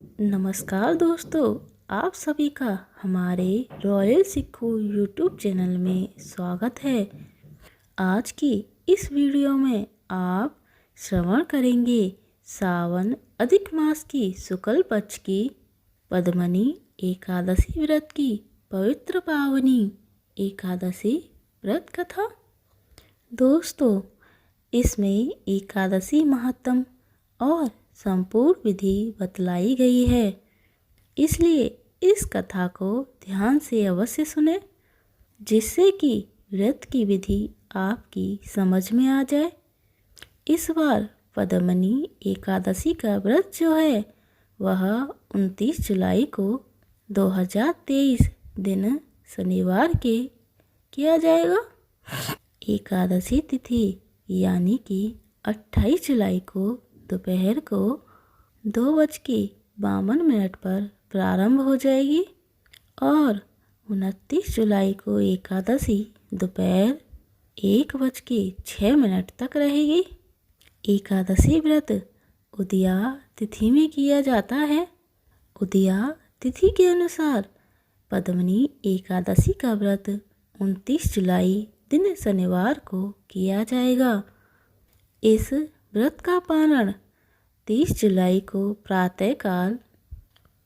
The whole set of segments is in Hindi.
नमस्कार दोस्तों, आप सभी का हमारे रॉयल सिक्खू यूट्यूब चैनल में स्वागत है। आज की इस वीडियो में आप श्रवण करेंगे सावन अधिक मास की शुक्ल पक्ष की पद्मनी एकादशी व्रत की पवित्र पावनी एकादशी व्रत कथा। दोस्तों, इसमें एकादशी महत्तम और संपूर्ण विधि बतलाई गई है, इसलिए इस कथा को ध्यान से अवश्य सुने, जिससे कि व्रत की विधि आपकी समझ में आ जाए। इस बार पद्मनी एकादशी का व्रत जो है वह 29 जुलाई को 2023 दिन शनिवार के किया जाएगा। एकादशी तिथि यानी कि 28 जुलाई को दोपहर को 2:52 पर प्रारंभ हो जाएगी और 29 जुलाई को एकादशी दोपहर 1:06 तक रहेगी। एकादशी व्रत उदया तिथि में किया जाता है। उदया तिथि के अनुसार पद्मनी एकादशी का व्रत 29 जुलाई दिन शनिवार को किया जाएगा। इस व्रत का पारण 30 जुलाई को प्रातःकाल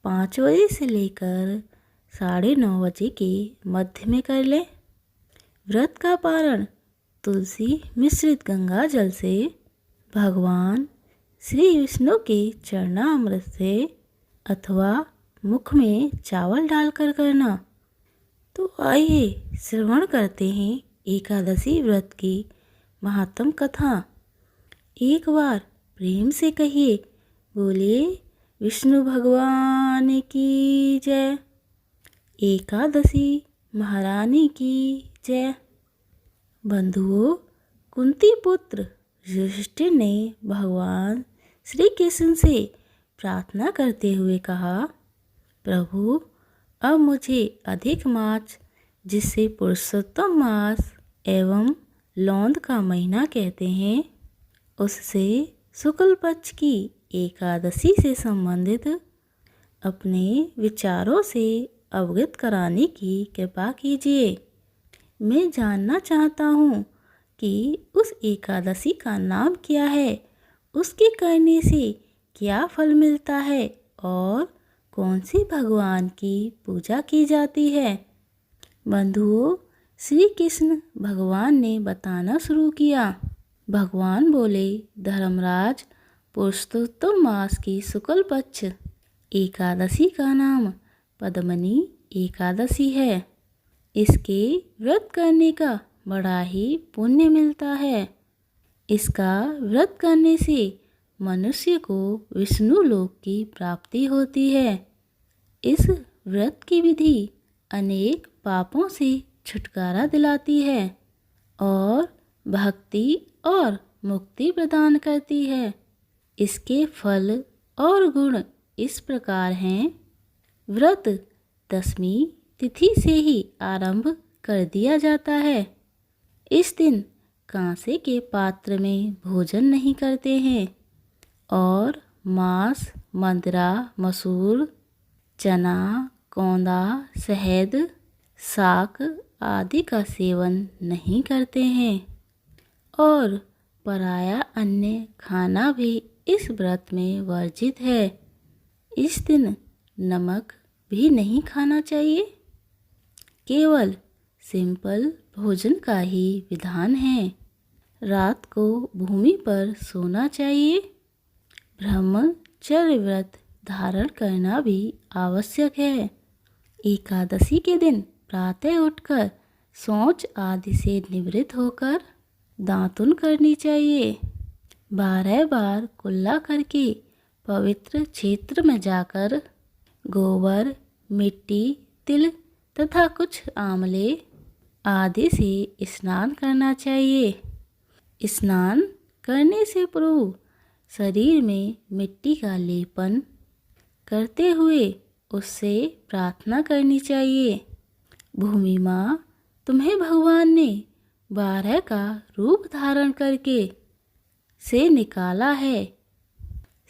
5 बजे से लेकर 9:30 बजे के मध्य में कर लें। व्रत का पारण तुलसी मिश्रित गंगा जल से, भगवान श्री विष्णु के चरणामृत से अथवा मुख में चावल डालकर करना। तो आइए श्रवण करते हैं एकादशी व्रत की महात्म कथा। एक बार प्रेम से कहिए, बोलिए विष्णु भगवान की जय, एकादशी महारानी की जय। बंधुओं, कुंती पुत्र युधिष्ठिर ने भगवान श्री कृष्ण से प्रार्थना करते हुए कहा, प्रभु, अब मुझे अधिक मास, जिसे पुरुषोत्तम मास एवं लौंद का महीना कहते हैं, उससे शुक्ल पक्ष की एकादशी से संबंधित अपने विचारों से अवगत कराने की कृपा कीजिए। मैं जानना चाहता हूँ कि उस एकादशी का नाम क्या है, उसके करने से क्या फल मिलता है और कौन से भगवान की पूजा की जाती है। बंधुओं, श्री कृष्ण भगवान ने बताना शुरू किया। भगवान बोले, धर्मराज, पुरुषोत्तम मास की शुक्ल पक्ष एकादशी का नाम पद्मनी एकादशी है। इसके व्रत करने का बड़ा ही पुण्य मिलता है। इसका व्रत करने से मनुष्य को विष्णु लोक की प्राप्ति होती है। इस व्रत की विधि अनेक पापों से छुटकारा दिलाती है और भक्ति और मुक्ति प्रदान करती है। इसके फल और गुण इस प्रकार हैं। व्रत 10वीं तिथि से ही आरंभ कर दिया जाता है। इस दिन कांसे के पात्र में भोजन नहीं करते हैं और मांस, मंद्रा, मसूर, चना, कौंदा, शहद, शाक आदि का सेवन नहीं करते हैं और पराया अन्य खाना भी इस व्रत में वर्जित है। इस दिन नमक भी नहीं खाना चाहिए। केवल सिंपल भोजन का ही विधान है। रात को भूमि पर सोना चाहिए। ब्रह्मचर्य व्रत धारण करना भी आवश्यक है। एकादशी के दिन प्रातः उठकर शौच आदि से निवृत्त होकर दातुन करनी चाहिए। 12 बार कुल्ला करके पवित्र क्षेत्र में जाकर गोबर, मिट्टी, तिल तथा कुछ आंवले आदि से स्नान करना चाहिए। स्नान करने से पूर्व शरीर में मिट्टी का लेपन करते हुए उससे प्रार्थना करनी चाहिए। भूमि माँ, तुम्हें भगवान ने 12 का रूप धारण करके से निकाला है।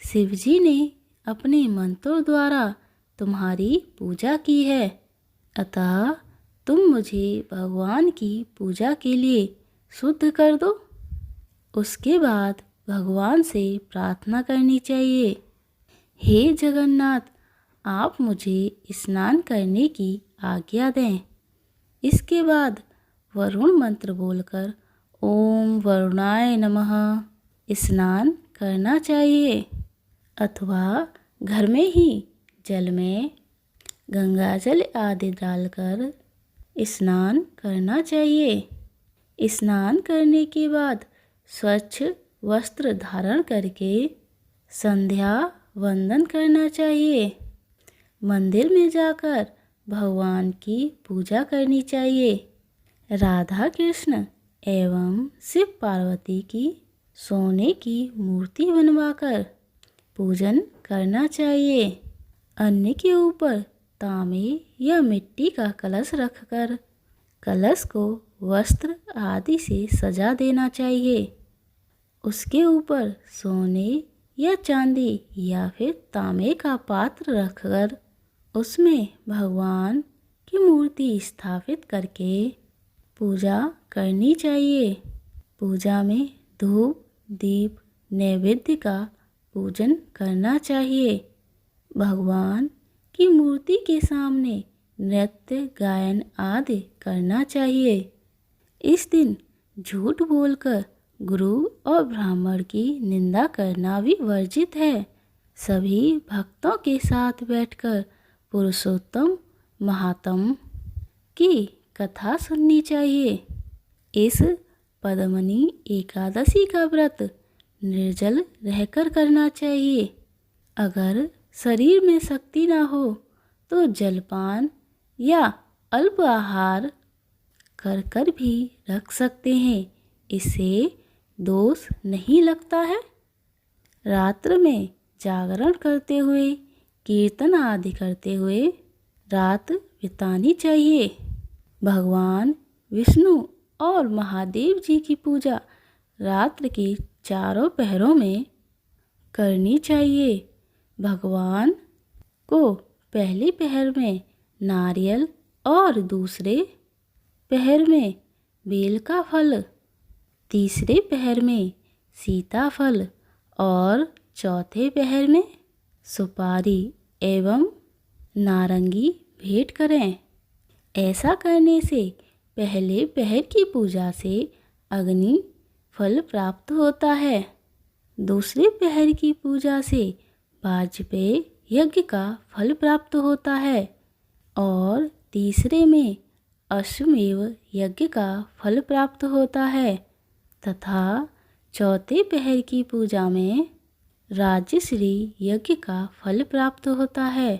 शिवजी ने अपने मंत्रों द्वारा तुम्हारी पूजा की है, अतः तुम मुझे भगवान की पूजा के लिए शुद्ध कर दो। उसके बाद भगवान से प्रार्थना करनी चाहिए, हे जगन्नाथ, आप मुझे स्नान करने की आज्ञा दें। इसके बाद वरुण मंत्र बोलकर ओम वरुणाय नमः स्नान करना चाहिए, अथवा घर में ही जल में गंगाजल आदि डालकर स्नान करना चाहिए। स्नान करने के बाद स्वच्छ वस्त्र धारण करके संध्या वंदन करना चाहिए। मंदिर में जाकर भगवान की पूजा करनी चाहिए। राधा कृष्ण एवं शिव पार्वती की सोने की मूर्ति बनवाकर पूजन करना चाहिए। अन्न के ऊपर तांबे या मिट्टी का कलश रखकर कलश को वस्त्र आदि से सजा देना चाहिए। उसके ऊपर सोने या चांदी या फिर तांबे का पात्र रखकर उसमें भगवान की मूर्ति स्थापित करके पूजा करनी चाहिए। पूजा में धूप दीप नैवेद्य का पूजन करना चाहिए। भगवान की मूर्ति के सामने नृत्य गायन आदि करना चाहिए। इस दिन झूठ बोलकर गुरु और ब्राह्मण की निंदा करना भी वर्जित है। सभी भक्तों के साथ बैठकर पुरुषोत्तम महात्म की कथा सुननी चाहिए। इस पद्मनी एकादशी का व्रत निर्जल रहकर करना चाहिए। अगर शरीर में शक्ति ना हो तो जलपान या अल्प आहार कर कर भी रख सकते हैं, इससे दोष नहीं लगता है। रात्र में जागरण करते हुए कीर्तन आदि करते हुए रात बितानी चाहिए। भगवान विष्णु और महादेव जी की पूजा रात्र के चारों पहरों में करनी चाहिए। भगवान को पहले पहर में नारियल और दूसरे पहर में बेल का फल, तीसरे पहर में सीताफल और चौथे पहर में सुपारी एवं नारंगी भेंट करें। ऐसा करने से पहले पहर की पूजा से अग्नि फल प्राप्त होता है। दूसरे पहर की पूजा से वाजपेय यज्ञ का फल प्राप्त होता है और तीसरे में अश्वमेव यज्ञ का फल प्राप्त होता है तथा चौथे पहर की पूजा में राजश्री यज्ञ का फल प्राप्त होता है।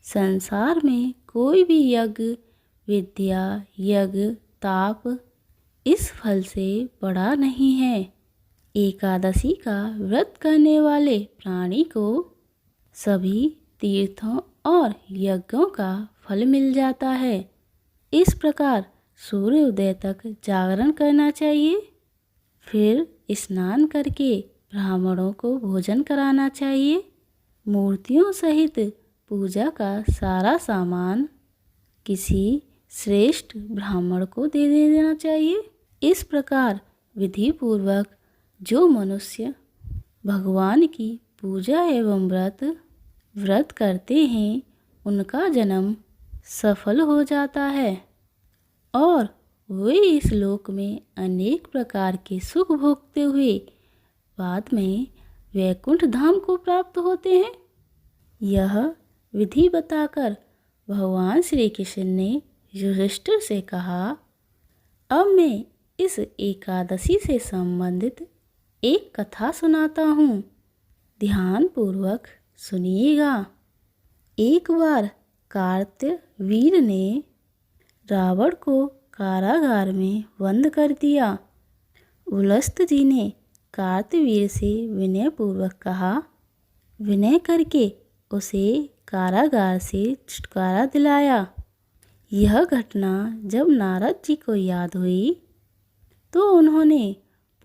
संसार में कोई भी यज्ञ विद्या यज्ञ ताप इस फल से बड़ा नहीं है। एकादशी का व्रत करने वाले प्राणी को सभी तीर्थों और यज्ञों का फल मिल जाता है। इस प्रकार सूर्य उदय तक जागरण करना चाहिए। फिर स्नान करके ब्राह्मणों को भोजन कराना चाहिए। मूर्तियों सहित पूजा का सारा सामान किसी श्रेष्ठ ब्राह्मण को दे देना चाहिए। इस प्रकार विधि पूर्वक जो मनुष्य भगवान की पूजा एवं व्रत करते हैं उनका जन्म सफल हो जाता है और वे इस लोक में अनेक प्रकार के सुख भोगते हुए बाद में वैकुंठ धाम को प्राप्त होते हैं। यह विधि बताकर भगवान श्री कृष्ण ने युधिष्ठिर से कहा, अब मैं इस एकादशी से संबंधित एक कथा सुनाता हूँ, ध्यान पूर्वक सुनिएगा। एक बार कार्तवीर ने रावण को कारागार में बंद कर दिया। उलस्त जी ने कार्तवीर से विनय पूर्वक कहा, विनय करके उसे कारागार से छुटकारा दिलाया। यह घटना जब नारद जी को याद हुई तो उन्होंने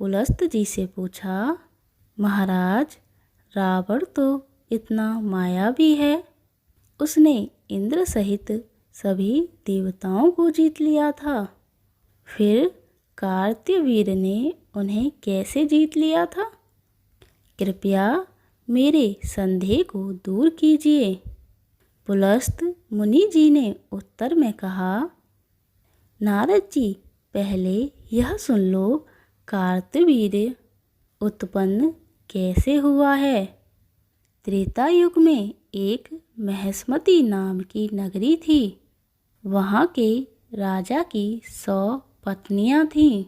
पुलस्त जी से पूछा, महाराज रावण तो इतना मायावी है। उसने इंद्र सहित सभी देवताओं को जीत लिया था। फिर कार्तवीर्य ने उन्हें कैसे जीत लिया था? कृपया मेरे संदेह को दूर कीजिए। पुलस्त मुनि जी ने उत्तर में कहा, नारद जी, पहले यह सुन लो, कार्तवीर्य उत्पन्न कैसे हुआ है। त्रेता युग में एक महेश्मती नाम की नगरी थी। वहाँ के राजा की 100 पत्नियाँ थीं।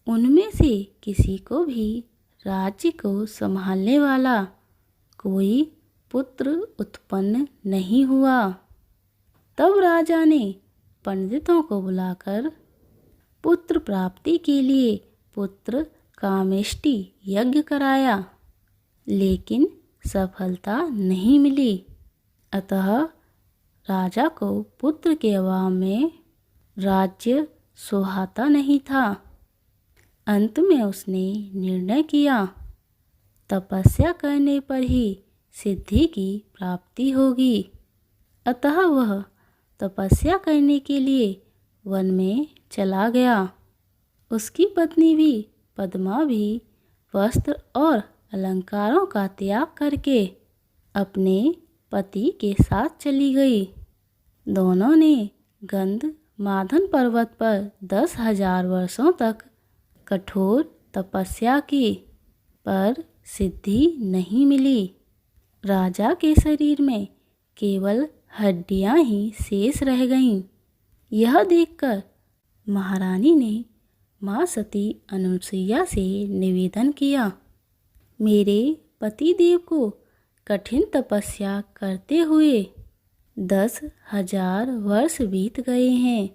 उनमें से किसी को भी राज्य को संभालने वाला कोई पुत्र उत्पन्न नहीं हुआ। तब राजा ने पंडितों को बुलाकर पुत्र प्राप्ति के लिए पुत्र कामेष्टि यज्ञ कराया, लेकिन सफलता नहीं मिली। अतः राजा को पुत्र के अभाव में राज्य सुहाता नहीं था। अंत में उसने निर्णय किया, तपस्या करने पर ही सिद्धि की प्राप्ति होगी। अतः वह तपस्या करने के लिए वन में चला गया। उसकी पत्नी भी पद्मा भी वस्त्र और अलंकारों का त्याग करके अपने पति के साथ चली गई। दोनों ने गंध मादन पर्वत पर 10,000 वर्षों तक कठोर तपस्या की, पर सिद्धि नहीं मिली। राजा के शरीर में केवल हड्डियां ही शेष रह गईं। यह देखकर महारानी ने माँ सती अनुसुईया से निवेदन किया, मेरे पतिदेव को कठिन तपस्या करते हुए 10,000 वर्ष बीत गए हैं,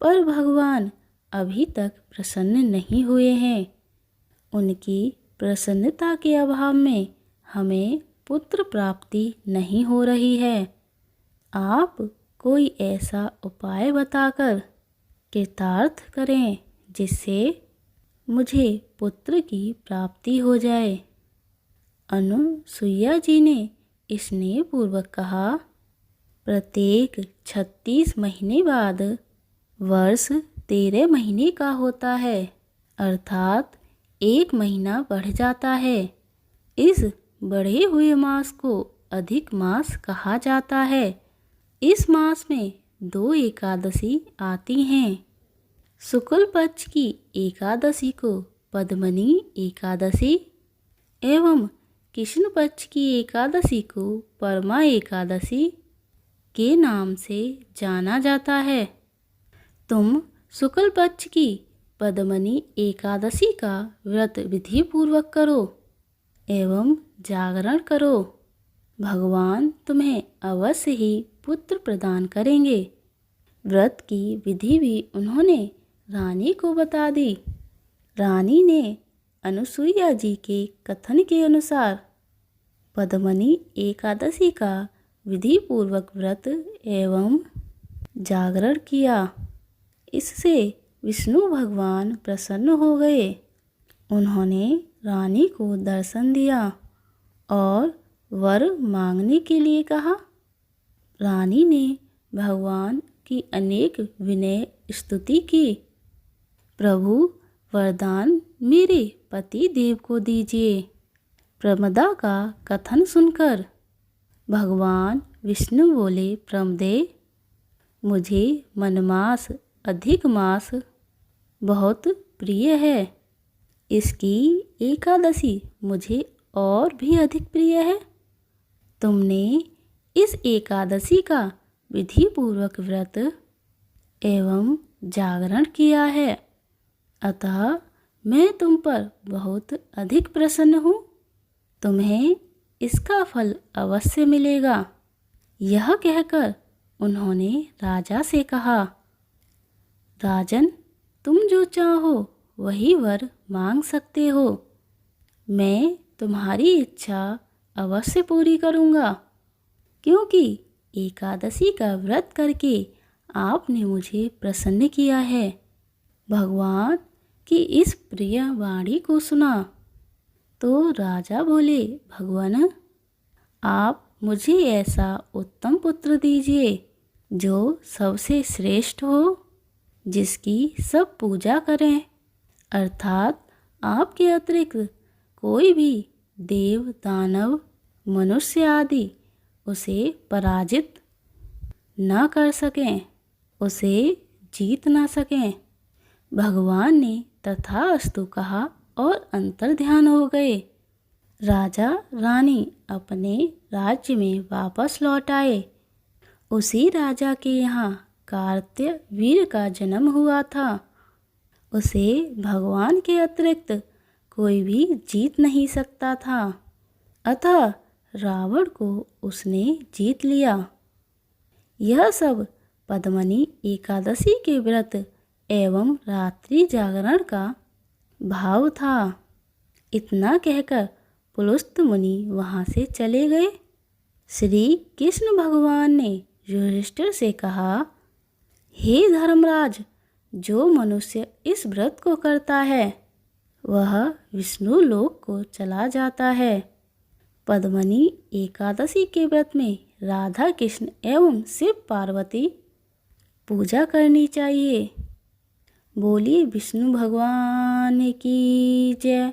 पर भगवान अभी तक प्रसन्न नहीं हुए हैं। उनकी प्रसन्नता के अभाव में हमें पुत्र प्राप्ति नहीं हो रही है। आप कोई ऐसा उपाय बताकर कृतार्थ करें जिससे मुझे पुत्र की प्राप्ति हो जाए। अनुसुईया जी ने स्नेहपूर्वक कहा, प्रत्येक 36 महीने बाद वर्ष 13 महीने का होता है, अर्थात 1 महीना बढ़ जाता है। इस बढ़े हुए मास को अधिक मास कहा जाता है। इस मास में 2 एकादशी आती हैं। शुक्ल पक्ष की एकादशी को पद्मनी एकादशी एवं कृष्ण पक्ष की एकादशी को परमा एकादशी के नाम से जाना जाता है। तुम शुक्ल पक्ष की पद्मनी एकादशी का व्रत विधि पूर्वक करो एवं जागरण करो। भगवान तुम्हें अवश्य ही पुत्र प्रदान करेंगे। व्रत की विधि भी उन्होंने रानी को बता दी। रानी ने अनुसुईया जी के कथन के अनुसार पद्मनी एकादशी का विधि पूर्वक व्रत एवं जागरण किया। इससे विष्णु भगवान प्रसन्न हो गए। उन्होंने रानी को दर्शन दिया और वर मांगने के लिए कहा। रानी ने भगवान की अनेक विनय स्तुति की। प्रभु, वरदान मेरे पति देव को दीजिए। प्रमदा का कथन सुनकर भगवान विष्णु बोले, प्रमदे, मुझे मनमास अधिक मास बहुत प्रिय है। इसकी एकादशी मुझे और भी अधिक प्रिय है। तुमने इस एकादशी का विधि पूर्वक व्रत एवं जागरण किया है, अतः मैं तुम पर बहुत अधिक प्रसन्न हूँ। तुम्हें इसका फल अवश्य मिलेगा। यह कहकर उन्होंने राजा से कहा, राजन, तुम जो चाहो वही वर मांग सकते हो। मैं तुम्हारी इच्छा अवश्य पूरी करूँगा, क्योंकि एकादशी का व्रत करके आपने मुझे प्रसन्न किया है। भगवान की इस प्रिय वाणी को सुना तो राजा बोले, भगवान, आप मुझे ऐसा उत्तम पुत्र दीजिए जो सबसे श्रेष्ठ हो, जिसकी सब पूजा करें, अर्थात आपके अतिरिक्त कोई भी देव, दानव, मनुष्य आदि उसे पराजित न कर सकें, उसे जीत ना सकें। भगवान ने तथास्तु कहा और अंतर्ध्यान हो गए। राजा रानी अपने राज्य में वापस लौट आए। उसी राजा के यहाँ कार्तवीर्य का जन्म हुआ था। उसे भगवान के अतिरिक्त कोई भी जीत नहीं सकता था, अतः रावण को उसने जीत लिया। यह सब पद्मनी एकादशी के व्रत एवं रात्रि जागरण का भाव था। इतना कहकर पुलुस्त मुनि वहाँ से चले गए। श्री कृष्ण भगवान ने युधिष्ठिर से कहा, हे धर्मराज, जो मनुष्य इस व्रत को करता है वह विष्णु लोक को चला जाता है। पद्मनी एकादशी के व्रत में राधा कृष्ण एवं शिव पार्वती पूजा करनी चाहिए। बोलिए विष्णु भगवान की जय।